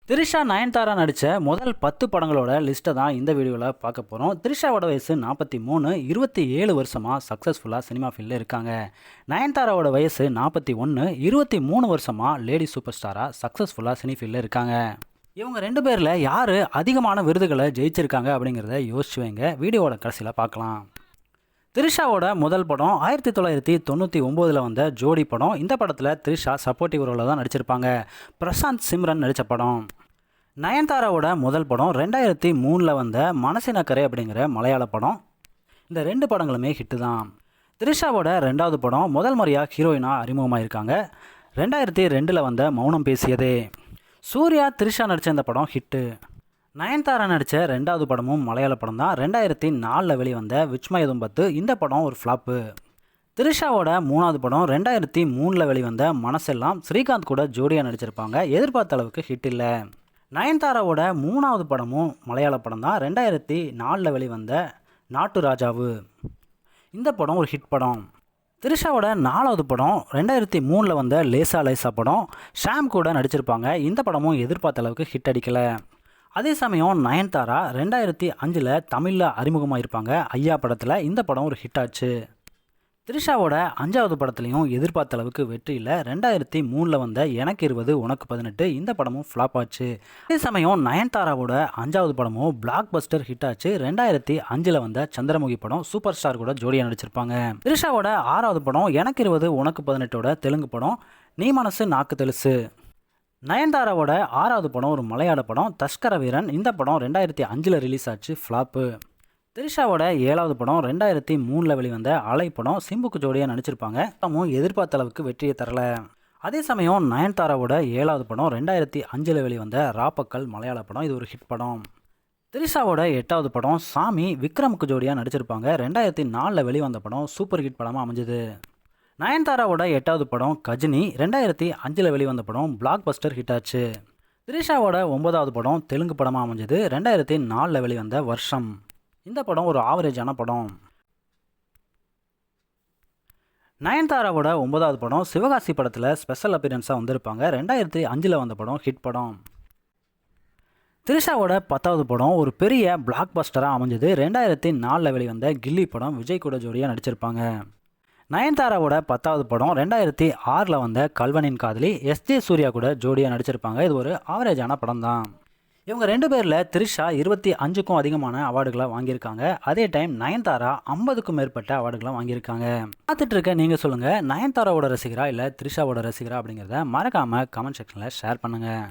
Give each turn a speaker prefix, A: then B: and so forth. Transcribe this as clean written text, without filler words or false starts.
A: த்ரிஷா நயன்தாரா நடித்த முதல் 10 படங்களோட லிஸ்ட்டை தான் இந்த வீடியோவில் பார்க்க போகிறோம். த்ரிஷாவோட வயசு 43, 27 வருஷமாக சக்ஸஸ்ஃபுல்லாக சினிமா ஃபீல்டில் இருக்காங்க. நயன்தாராவோட வயசு 41, 23 வருஷமாக லேடி சூப்பர் ஸ்டாராக சக்ஸஸ்ஃபுல்லாக சினி ஃபீல்டில் இருக்காங்க. இவங்க 2 பேரில் யார் அதிகமான விருதுகளை ஜெயிச்சிருக்காங்க அப்படிங்கிறத யோசிச்சு வைங்க. வீடியோவோட கடைசியில் பார்க்கலாம். த்ரிஷாவோட முதல் படம் 1999 வந்த ஜோடி படம். இந்த படத்தில் த்ரிஷா சப்போர்ட்டிவ் ரோலில் தான் நடிச்சிருப்பாங்க. பிரசாந்த் சிம்ரன் நடித்த படம். நயன்தாராவோட முதல் படம் 2003 வந்த மனசினக்கரை அப்படிங்கிற மலையாள படம். இந்த 2 படங்களுமே ஹிட்டு தான். த்ரிஷாவோட 2வது படம் முதல் முறையாக ஹீரோயினாக அறிமுகமாயிருக்காங்க. 2002 வந்த மௌனம் பேசியதே. சூர்யா த்ரிஷா நடித்த இந்த படம் ஹிட்டு. நயன்தாரா நடித்த 2வது படமும் மலையாள படம் தான். 2004 வெளிவந்த விச்மயதும்பத்து. இந்த படம் ஒரு ஃப்ளாப்பு. த்ரிஷாவோட 3வது படம் 2003 வெளிவந்த மனசெல்லாம். ஸ்ரீகாந்த் கூட ஜோடியாக நடிச்சிருப்பாங்க. எதிர்பார்த்த அளவுக்கு ஹிட் இல்லை. நயன்தாராவோட 3வது படமும் மலையாள படம் தான். 2004 வெளிவந்த நாட்டு ராஜாவு. இந்த படம் ஒரு ஹிட் படம். த்ரிஷாவோட 4வது படம் 2003 வந்த லேசா லேசா படம். ஷாம் கூட நடிச்சிருப்பாங்க. இந்த படமும் எதிர்பார்த்த அளவுக்கு ஹிட் அடிக்கலை. அதே சமயம் நயன்தாரா 2005 தமிழில் அறிமுகமாக இருப்பாங்க ஐயா படத்தில். இந்த படம் ஒரு ஹிட் ஆச்சு. த்ரிஷாவோட 5வது படத்துலையும் எதிர்பார்த்த அளவுக்கு வெற்றி இல்லை. 2003 வந்த எனக்கு 20 உனக்கு 18. இந்த படமும் ஃப்ளாப் ஆச்சு. அதே சமயம் நயன்தாராவோட 5வது படமும் பிளாக் பஸ்டர் ஹிட் ஆச்சு. 2005 வந்த சந்திரமுகி படம். சூப்பர் ஸ்டார் கூட ஜோடியாக நடிச்சிருப்பாங்க. த்ரிஷாவோட 6வது படம் எனக்கு 20 உனக்கு 18 தெலுங்கு படம். நீ மனசு நாக்கு தெலுசு. நயன்தாராவோட 6வது படம் ஒரு மலையாள படம் தஸ்கர வீரன். இந்த படம் 2005 ரிலீஸ் ஆச்சு, ஃப்ளாப்பு. த்ரிஷாவோட 7வது படம் 2003 வெளிவந்த அலை படம். சிம்புக்கு ஜோடியாக நடிச்சிருப்பாங்க. படமும் எதிர்பார்த்த அளவுக்கு வெற்றியை தரல. அதே சமயம் நயன்தாராவோட 7வது படம் 2005 வெளிவந்த ராப்பக்கல் மலையாள படம். இது ஒரு ஹிட் படம். த்ரிஷாவோட 8வது படம் சாமி. விக்ரமுக்கு ஜோடியாக நடிச்சிருப்பாங்க. 2004 வெளிவந்த படம் சூப்பர் ஹிட் படமாக அமைஞ்சது. நயன்தாராவோட 8வது படம் கஜினி. 2005 வெளிவந்த படம் பிளாக் பஸ்டர் ஹிட் ஆச்சு. த்ரிஷாவோட 9வது படம் தெலுங்கு படமாக அமைஞ்சது. 2004 வெளிவந்த வருஷம். இந்த படம் ஒரு ஆவரேஜான படம். நயன்தாராவோட 9வது படம் சிவகாசி படத்தில் ஸ்பெஷல் அப்பியரன்ஸாக வந்திருப்பாங்க. 2005 வந்த படம் ஹிட் படம். த்ரிஷாவோட 10வது படம் ஒரு பெரிய பிளாக் பஸ்டராக அமைஞ்சது. 2004 வெளிவந்த கில்லி படம். விஜய் கூட ஜோடியாக நடிச்சிருப்பாங்க. நயன்தாராவோட 10வது படம் 2006 வந்த கல்வனின் காதலி. எஸ்ஜே சூர்யா கூட ஜோடியாக நடிச்சிருப்பாங்க. இது ஒரு ஆவரேஜான படம் தான். இவங்க 2 பேரில் த்ரிஷா 25க்கும் அதிகமான அவார்டுகளை வாங்கியிருக்காங்க. அதே டைம் நயன்தாரா 50க்கும் மேற்பட்ட அவார்டுகளை வாங்கியிருக்காங்க. பார்த்துட்டு இருக்க நீங்கள் சொல்லுங்கள், நயன்தாராவோட ரசிகரா இல்லை த்ரிஷாவோட ரசிகரா அப்படிங்கிறத மறக்காமல் கமெண்ட் செக்ஷனில் ஷேர் பண்ணுங்கள்.